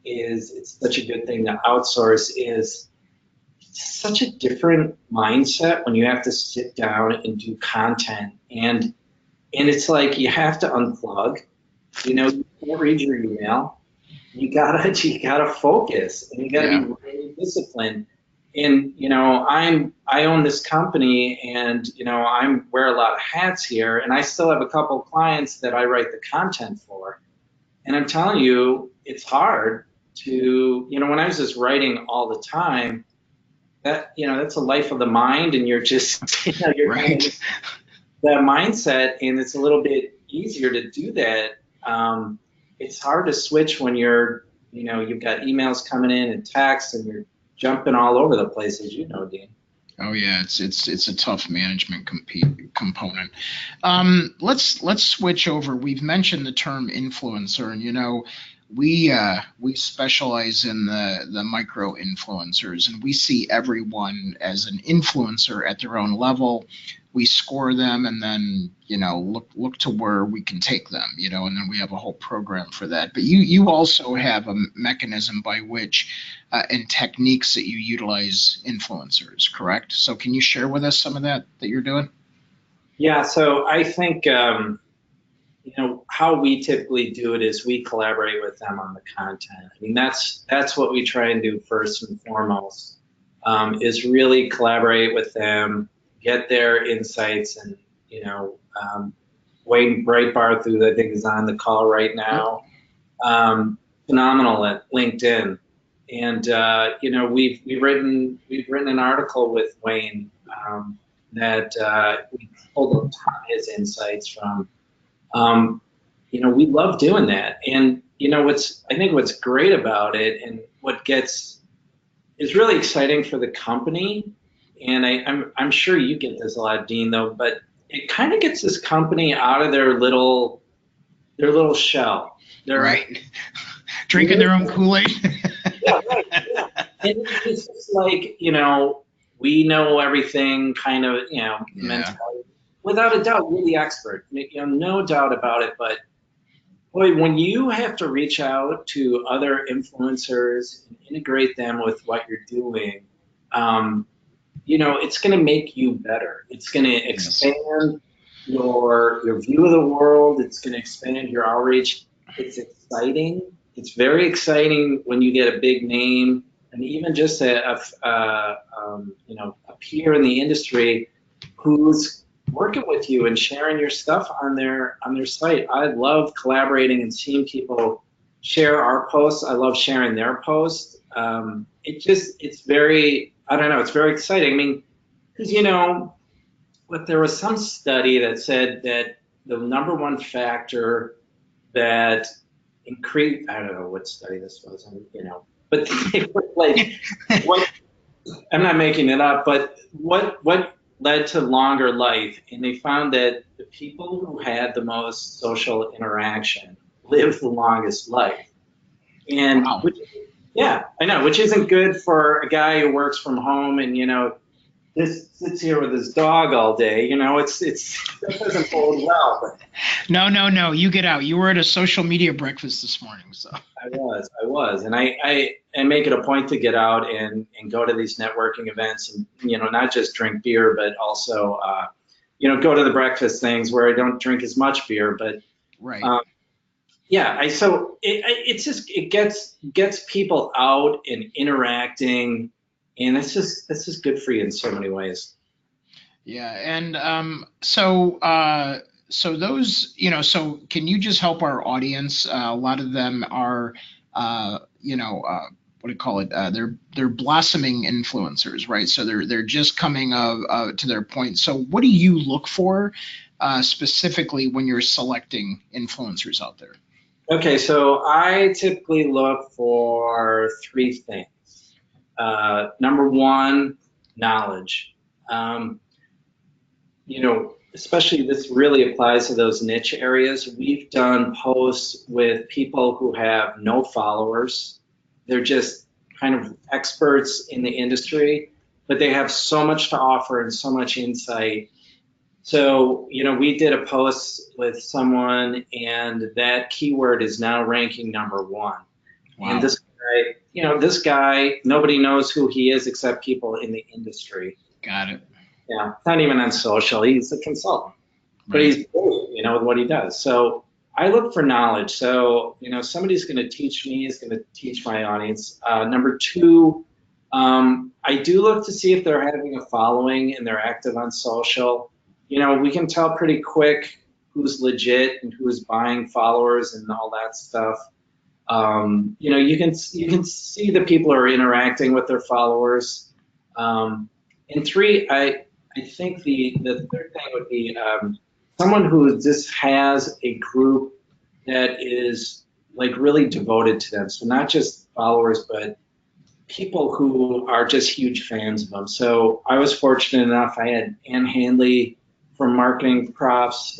it's such a good thing to outsource is it's such a different mindset when you have to sit down and do content. And it's like you have to unplug. You can't read your email. You gotta focus, and you gotta be really disciplined. And I own this company, and I wear a lot of hats here, and I still have a couple of clients that I write the content for. And I'm telling you, it's hard to when I was just writing all the time, that's a life of the mind, and you're just you're right. That mindset, and it's a little bit easier to do that. It's hard to switch when you've got emails coming in and texts, and you're jumping all over the place, as you know, Dean. Oh yeah, it's a tough management component. Let's switch over. We've mentioned the term influencer, and we specialize in the micro influencers, and we see everyone as an influencer at their own level. We score them, and then look to where we can take them, and then we have a whole program for that. But you also have a mechanism by which and techniques that you utilize influencers, correct? So can you share with us some of that you're doing? Yeah. So I think how we typically do it is we collaborate with them on the content. I mean, that's what we try and do first and foremost, is really collaborate with them, get their insights, and Wayne Breitbarth, who I think is on the call right now, phenomenal at LinkedIn, and we've written an article with Wayne that we pulled a ton of his insights from. We love doing that, and I think what's great about it, and what is really exciting for the company, and I'm sure you get this a lot, Dean, though, but it kind of gets this company out of their little shell. They're right, drinking their own Kool-Aid. Yeah, right. Yeah. And it's just like we know everything, kind of mentality. Without a doubt, we're the expert. No doubt about it. But boy, when you have to reach out to other influencers and integrate them with what you're doing, it's going to make you better. It's going to expand your view of the world. It's going to expand your outreach. It's exciting. It's very exciting when you get a big name, and even just a peer in the industry who's working with you and sharing your stuff on their site. I love collaborating and seeing people share our posts. I love sharing their posts. It's very, I don't know, it's very exciting. I mean, because but there was some study that said that the number one factor that increase. I don't know what study this was, but they were like, what? I'm not making it up, but what led to longer life? And they found that the people who had the most social interaction lived the longest life. And Wow. yeah, I know, which isn't good for a guy who works from home and just sits here with his dog all day. That doesn't bode well. No. You get out. You were at a social media breakfast this morning, so. I was, and I make it a point to get out and go to these networking events and not just drink beer, but also go to the breakfast things where I don't drink as much beer, but Right. yeah, it gets people out and interacting, and it's just good for you in so many ways. Yeah, and so those, so can you just help our audience? A lot of them are, what do you call it? They're blossoming influencers, right? So they're just coming to their point. So what do you look for specifically when you're selecting influencers out there? Okay, so I typically look for three things. Number one, knowledge. Especially this really applies to those niche areas. We've done posts with people who have no followers. They're just kind of experts in the industry, but they have so much to offer and so much insight. So, we did a post with someone, and that keyword is now ranking number one. Wow. And this guy, nobody knows who he is except people in the industry. Got it. Yeah, not even on social. He's a consultant, but Right. he's great, with what he does. So I look for knowledge. So, somebody's going to teach me, is going to teach my audience. Number two, I do look to see if they're having a following and they're active on social. We can tell pretty quick who's legit and who's buying followers and all that stuff. You can see the people who are interacting with their followers. And three, I think the third thing would be someone who just has a group that is like really devoted to them. So not just followers, but people who are just huge fans of them. So I was fortunate enough. I had Ann Handley from Marketing Profs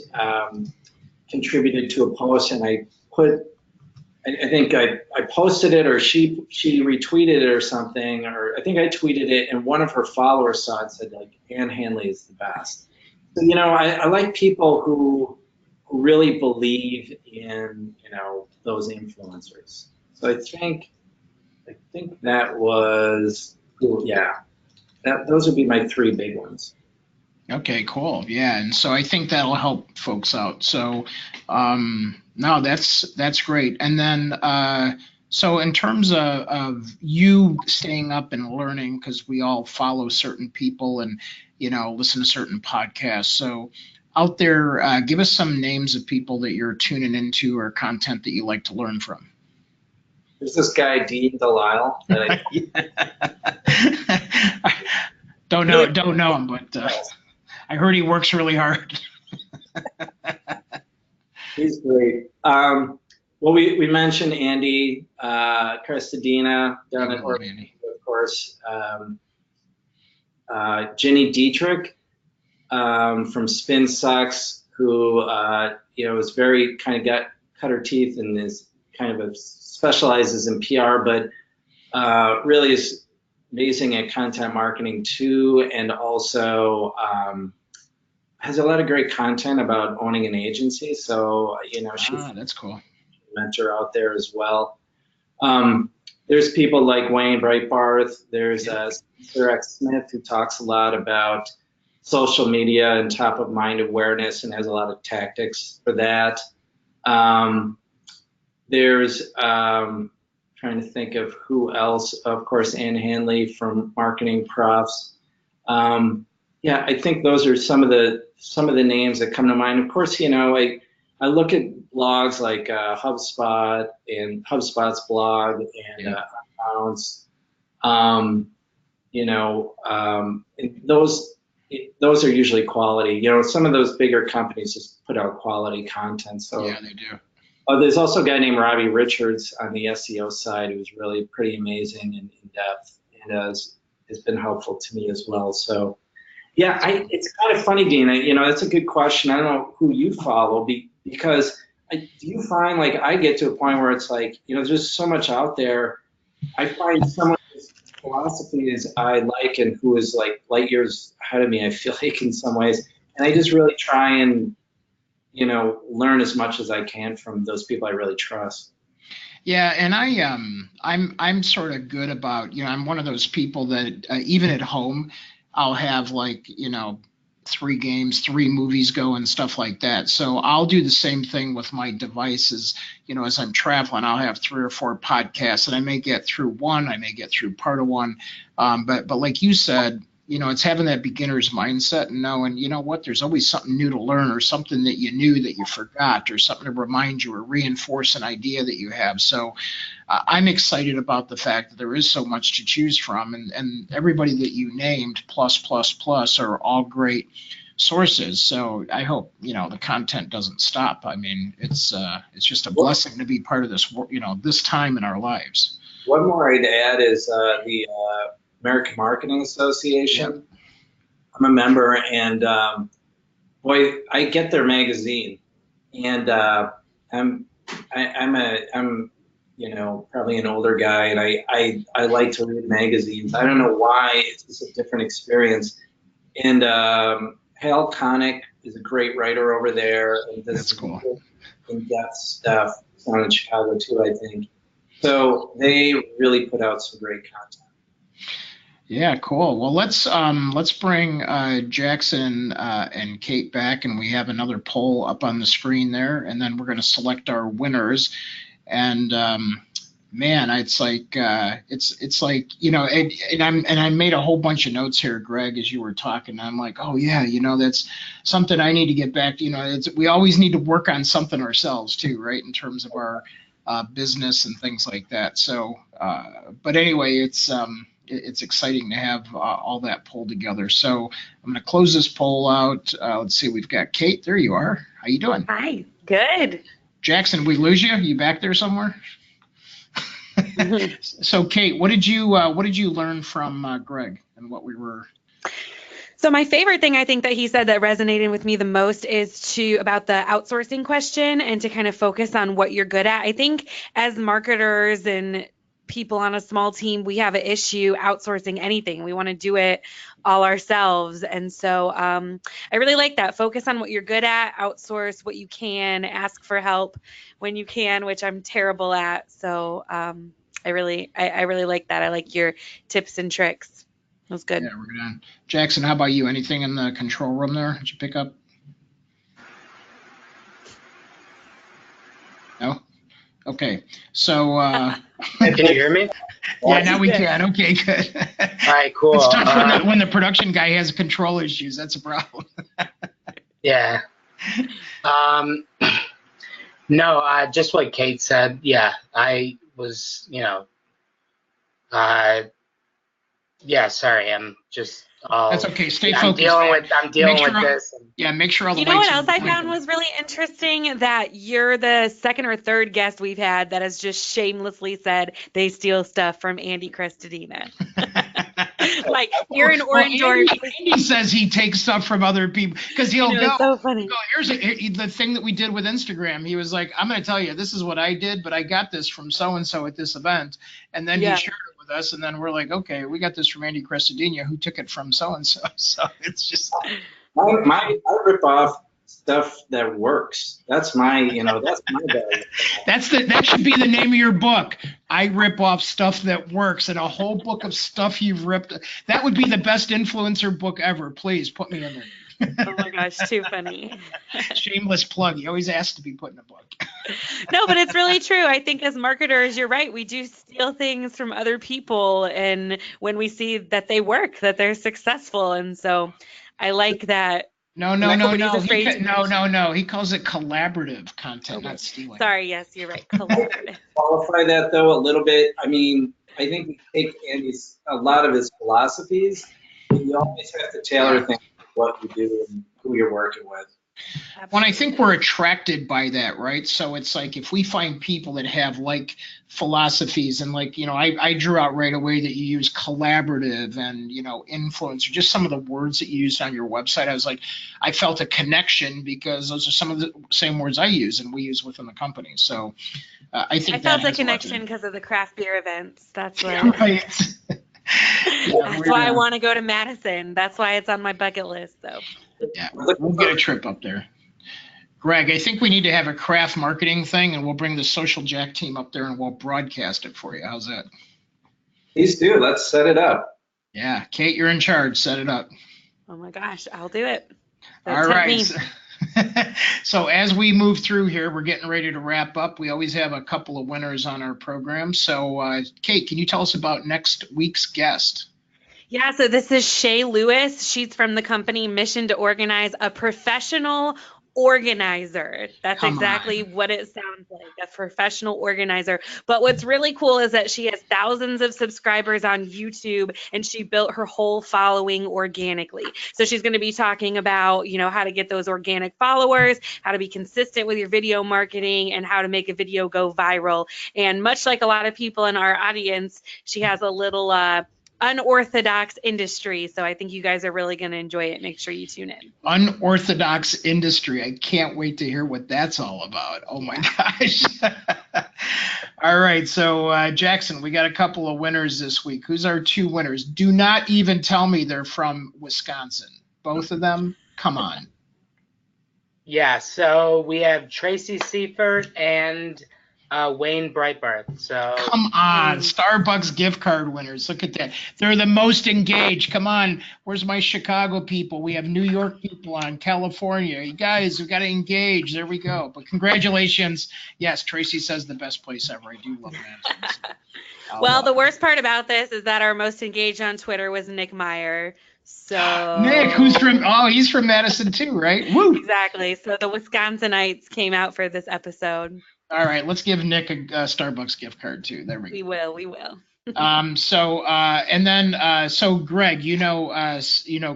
contributed to a post, and I think I posted it, or she retweeted it or something, or I think I tweeted it, and one of her followers saw it, said like, Ann Handley is the best. So I like people who really believe in those influencers. So I think that was those would be my three big ones. Okay, cool. Yeah, and so I think that'll help folks out. So, no, that's great. And then, so in terms of you staying up and learning, because we all follow certain people and listen to certain podcasts. So, out there, give us some names of people that you're tuning into or content that you like to learn from. There's this guy Dean Delisle that Don't know him, but I heard he works really hard. He's great. Well, we mentioned Andy Crestadina down at Orlando, of course. Jenny Dietrich from Spin Sucks, who is very cut her teeth and is specializes in PR, but really is amazing at content marketing too, and also has a lot of great content about owning an agency. So she's that's cool. Mentor out there as well. There's people like Wayne Breitbarth. There's Sir X Smith, who talks a lot about social media and top of mind awareness and has a lot of tactics for that. There's trying to think of who else. Of course, Ann Handley from Marketing Profs. I think those are some of the names that come to mind. Of course, I look at blogs like HubSpot and HubSpot's blog and Bounce. Those are usually quality. Some of those bigger companies just put out quality content. So yeah, they do. There's also a guy named Robbie Richards on the SEO side who's really pretty amazing and in depth, and has been helpful to me as well. So, yeah, it's kind of funny, Dean. That's a good question. I don't know who you follow because do you find like I get to a point where it's like, there's just so much out there. I find someone whose philosophy is I like and who is like light years ahead of me, I feel like in some ways, and I just really try and learn as much as I can from those people I really trust. Yeah, and I'm sort of good about, I'm one of those people that even at home I'll have like, 3 games, 3 movies go and stuff like that. So I'll do the same thing with my devices. As I'm traveling, I'll have 3 or 4 podcasts, and I may get through one, I may get through part of one. But like you said, it's having that beginner's mindset and knowing, what, there's always something new to learn, or something that you knew that you forgot, or something to remind you or reinforce an idea that you have. So I'm excited about the fact that there is so much to choose from, and everybody that you named, plus, are all great sources. So I hope, the content doesn't stop. I mean, it's just a blessing to be part of this, this time in our lives. One more I'd add is the American Marketing Association. Yep. I'm a member, and boy, I get their magazine, and I'm probably an older guy, and I like to read magazines. I don't know why, it's just a different experience. And Hal Connick is a great writer over there, and that's cool. In-depth stuff. It's down in Chicago too, I think. So they really put out some great content. Yeah, cool. Well, let's bring Jackson and Kate back, and we have another poll up on the screen there, and then we're going to select our winners. And man, it's like and I made a whole bunch of notes here, Greg, as you were talking. I'm like, oh yeah, that's something I need to get back to. We always need to work on something ourselves too, right? In terms of our business and things like that. So, but anyway, it's exciting to have all that pulled together. So I'm going to close this poll out. Let's see, we've got Kate. There you are. How you doing? Hi. Good. Jackson, we lose you? You back there somewhere? So Kate, what did you learn from Greg and what we were? So my favorite thing I think that he said that resonated with me the most is about the outsourcing question, and to kind of focus on what you're good at. I think as marketers and people on a small team, we have an issue outsourcing anything. We want to do it all ourselves. And so I really like that. Focus on what you're good at, outsource what you can, ask for help when you can, which I'm terrible at. So I really like that. I like your tips and tricks. That was good. Yeah, we're good. Jackson, how about you? Anything in the control room there? Did you pick up? No? Okay. So can you hear me? Yeah, now we can. Okay, good. All right, cool. It's tough when the production guy has control issues. That's a problem. Yeah. No, just what Kate said. Yeah, I was, yeah, sorry, I'm just. That's okay. Stay focused. I'm dealing with this. Yeah, make sure all the. You know what else I found was really interesting? That you're the second or third guest we've had that has just shamelessly said they steal stuff from Andy Crestodina. Like you're an orange. Andy says he takes stuff from other people because he'll go. It's so funny. Here's the thing that we did with Instagram. He was like, "I'm going to tell you, this is what I did, but I got this from so and so at this event," and then he shared it with us, and then we're like, "Okay, we got this from Andy Crestodina, who took it from so and so." So it's just I rip off stuff that works. That's my that's my value. That should be the name of your book. I rip off stuff that works, and a whole book of stuff you've ripped. That would be the best influencer book ever. Please put me in there. Oh my gosh, too funny. Shameless plug. You always ask to be put in a book. No, but it's really true. I think as marketers, you're right. We do steal things from other people, and when we see that they work, that they're successful, and so I like that. No. He calls it collaborative content, not stealing. Sorry, yes, you're right. Collaborative. Qualify that though a little bit. I mean, I think we take Andy's a lot of his philosophies, but you always have to tailor things to what you do and who you're working with. When I think we're attracted by that, right? So it's like if we find people that have like philosophies and like, I drew out right away that you use collaborative and, influence, or just some of the words that you used on your website. I was like, I felt a connection because those are some of the same words I use and we use within the company. So I think I felt a connection because of the craft beer events. That's what. Right. That's why I want to go to Madison. That's why it's on my bucket list. So. Yeah, we'll get a trip up there. Greg, I think we need to have a craft marketing thing, and we'll bring the Social Jack team up there and we'll broadcast it for you. How's that? Please do. Let's set it up. Yeah, Kate, you're in charge. Set it up. Oh my gosh, I'll do it. All right. So as we move through here, we're getting ready to wrap up. We always have a couple of winners on our program. So, Kate, can you tell us about next week's guest? Yeah, so this is Shay Lewis. She's from the company Mission to Organize, a professional organizer. That's exactly what it sounds like, a professional organizer. But what's really cool is that she has thousands of subscribers on YouTube, and she built her whole following organically. So she's going to be talking about, how to get those organic followers, how to be consistent with your video marketing, and how to make a video go viral. And much like a lot of people in our audience, she has a little unorthodox industry. So I think you guys are really going to enjoy it. Make sure you tune in. Unorthodox industry. I can't wait to hear what that's all about. Oh my gosh. All right. So Jackson, we got a couple of winners this week. Who's our two winners? Do not even tell me they're from Wisconsin. Both of them? Come on. Yeah. So we have Tracy Seifert and Wayne Breitbarth. So come on, Starbucks gift card winners. Look at that. They're the most engaged. Come on. Where's my Chicago people? We have New York people on, California. You guys, we've got to engage. There we go. But congratulations. Yes, Tracy says the best place ever. I do love Madison. Well, the worst part about this is that our most engaged on Twitter was Nick Meyer. So Nick, he's from Madison too, right? Woo! Exactly. So the Wisconsinites came out for this episode. All right, let's give Nick a Starbucks gift card too. There we go. We will. So Greg,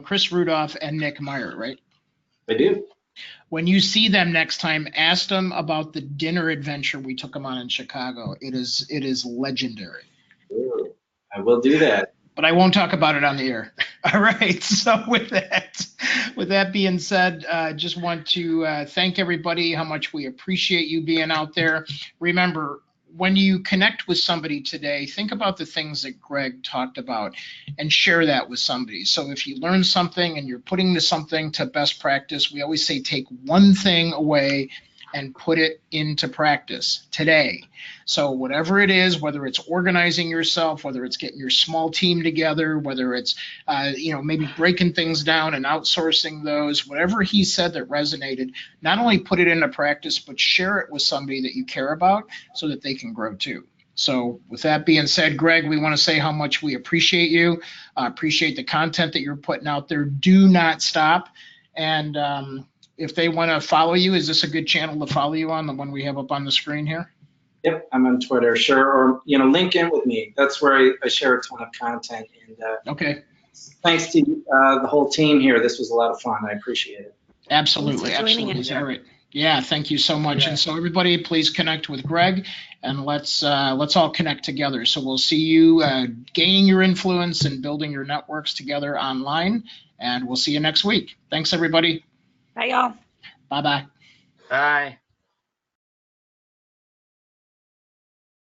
Chris Rudolph and Nick Meyer, right? I do. When you see them next time, ask them about the dinner adventure we took them on in Chicago. It is legendary. Ooh, I will do that. But I won't talk about it on the air. All right. So with that being said, just want to thank everybody, how much we appreciate you being out there. Remember, when you connect with somebody today, think about the things that Greg talked about and share that with somebody. So if you learn something and you're putting something to best practice, we always say take one thing away and put it into practice today. So whatever it is, whether it's organizing yourself, whether it's getting your small team together, whether it's, maybe breaking things down and outsourcing those, whatever he said that resonated, not only put it into practice, but share it with somebody that you care about so that they can grow too. So with that being said, Greg, we want to say how much we appreciate you, appreciate the content that you're putting out there. Do not stop. And, if they want to follow you, is this a good channel to follow you on, the one we have up on the screen here? Yep, I'm on Twitter, sure. Or, link in with me. That's where I share a ton of content. And okay. Thanks to the whole team here. This was a lot of fun. I appreciate it. Absolutely. Absolutely. All right. Yeah, thank you so much. Yeah. And so everybody, please connect with Greg, and let's all connect together. So we'll see you gaining your influence and building your networks together online, and we'll see you next week. Thanks, everybody. Bye, y'all. Bye-bye. Bye.